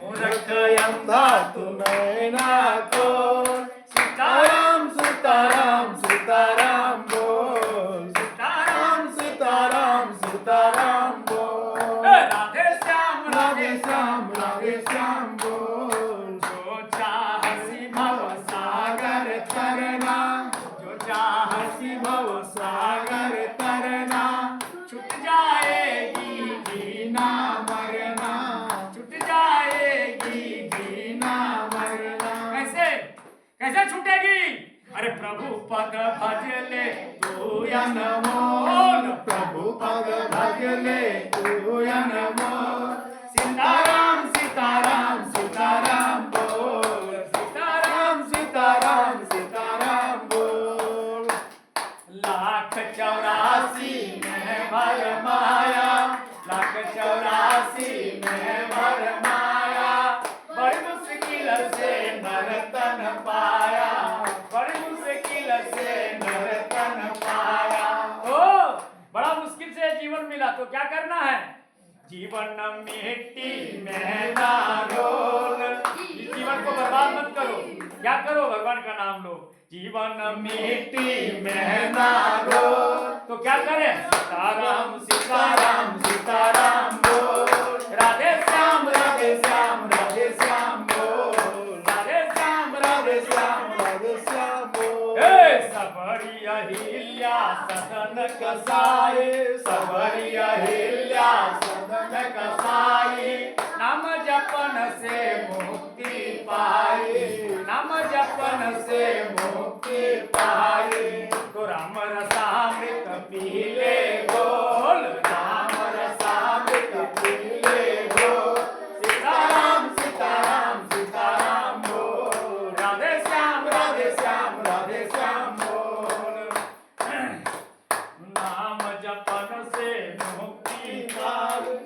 मूर्ख अंधा तू नैना खोल। सीताराम सीताराम सीताराम बोल, सीताराम सीताराम सीताराम बोल। राधे श्याम राधे श्याम राधे श्याम बोल। जो चाहे भव सागर तरना, जो चाहे भव सागर तरना, छुट जाएगी जीना मरना, छुट जाएगी जीना मरना। कैसे कैसे छूटेगी? अरे प्रभु पद भज ले तू अनमोल, प्रभु पद भज ले तू अनमोल। सीताराम सीताराम सीताराम बोल, सीताराम सीताराम सीताराम बोल। लाख 84 में भर माया, लाख 84 में भर माया। बड़ी मुश्किल से नर तन पाया, बड़ी मुश्किल से नर तन पाया। ओ बड़ा मुश्किल से जीवन मिला, तो क्या करना है? जीवन मिट्टी में ना रोल, इस जीवन को बर्बाद मत करो। क्या करो? भगवान का नाम लो। जीवन मिट्टी में ना रोल, तो क्या करें? सीताराम सीताराम सीताराम बोल। राधे श्याम राधे श्याम राधे श्याम बोल, राधे श्याम राधे श्याम राधे श्याम बोल। सबरी अहिल्या सदन कसाई, सबरी अहिल्या सदन कसाई। नाम जपन से मुक्ति पाई, नाम जपन से मुक्ति पाई। तो राम रसामृत पीले बोल, राम रसामृत पीले बोल। सीताराम सीताराम सीताराम बोल, राधे श्याम राधे श्याम राधे श्याम बोल। नाम जपन से मुक्ति पाई।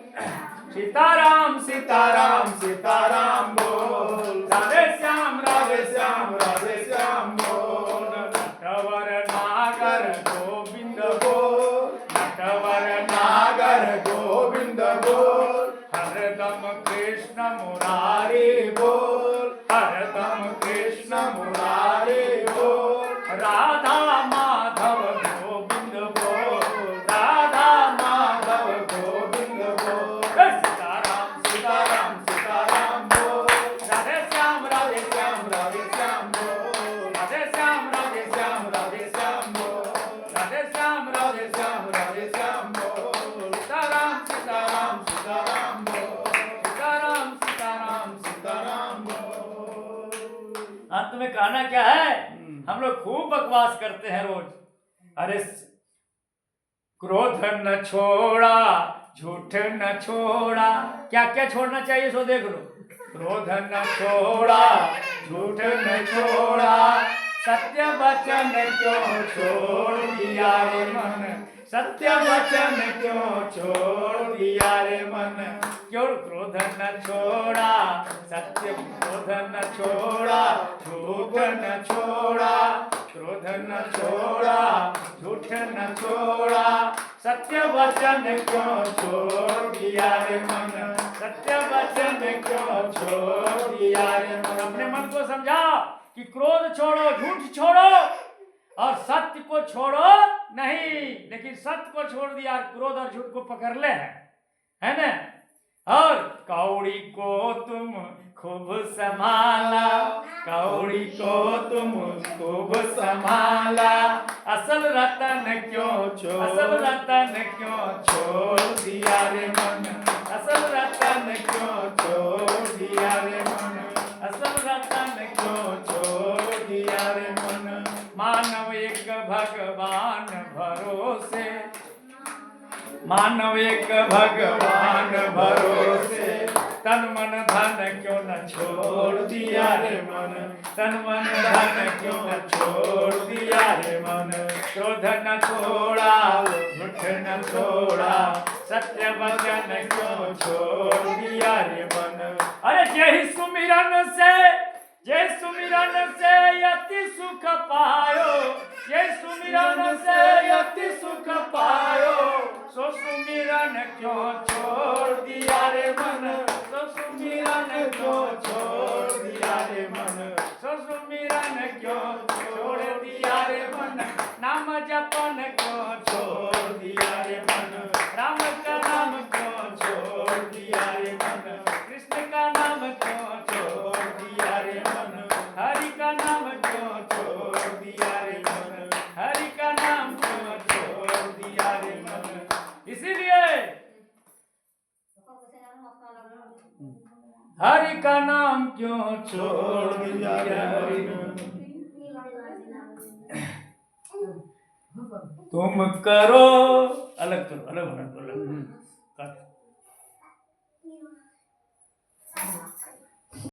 सीताराम सीताराम सीताराम बोल, राधे श्याम राधे श्याम राधे श्याम बोल। नटवर नागर गोविंद बोल, नटवर नागर गोविंद बोल। हरदम कृष्ण मुरारी बोल, हरदम कृष्ण मुरारी बोल। राधा माधव गोविंद बोल, राधा माधव गोविंद बोल। सीताराम सीताराम सीताराम बोल, राधे श्याम राधे श्याम राधे श्याम बोल। राधे श्याम राधे श्याम राधे श्याम बोल, राधे श्याम राधे श्याम राधे श्याम बोल। सीताराम सीताराम सीताराम बोल, सीताराम सीताराम सीताराम बोल। अंत में कहना क्या है? हम लोग खूब बकवास करते हैं रोज। अरे क्रोध न छोड़ा, झूठ न छोड़ा। क्या क्या छोड़ना चाहिए सो देख लो। क्रोध न छोड़ा, झूठ न छोड़ा। सत्य वचन क्यों छोड़ दिया रे मन, सत्य वचन क्यों छोड़ दिया रे मन। क्यों क्रोध न छोड़ा, सत्य क्रोध न छोड़ा, झूठ न छोड़ा। क्रोध न छोड़ा, झूठ न छोड़ा। सत्य वचन क्यों छोड़ दिया रे मन, सत्य वचन क्यों छोड़ दिया रे मन। अपने मन को समझाओ कि क्रोध छोड़ो, झूठ छोड़ो और सत्य को छोड़ो नहीं। लेकिन सत्य को छोड़ दिया और क्रोध और झूठ को पकड़ ले है ना। और कौड़ी को तुम खूब संभाला, कौड़ी को तुम खूब संभाला। असल रतन क्यों छोड़, असल रतन क्यों छोड़ दिया रे मन, असल रतन क्यों छोड़ दिया रे मन, असल रतन क्यों छोड़ दिया रे मन। मानव एक भगवान भरोसे, मानव एक भगवान भरोसे। तन मन धन क्यों न छोड़ दिया रे मन, तन मन धन क्यों न छोड़ दिया रे मन। क्रोध न छोड़ा, झूठ न छोड़ा, सत्य वचन क्यों छोड़ दिया रे मन। अरे जय सुमिरन से, जय सुमिरन से अति सुख पाए। सुमिरन से अति सुख पायो, सो सुमिरन क्यों छोड़ दिया रे मन, सो सुमिरन क्यों छोड़ दिया रे मन, सो सुमिरन क्यों छोड़ दिया रे मन, नाम जपन क्यों छोड़ दिया रे मन, राम का नाम क्यों छोड़ दिया रे मन, कृष्ण का नाम क्यों छोड़ दिया रे मन, हरि का नाम क्यों छोड़ दिया रे मन, हरि का नाम क्यों छोड़ दिया रे मन। इसीलिए हरि का नाम क्यों छोड़ दिया रे मन। तुम करो, अलग करो, अलग होना, अलग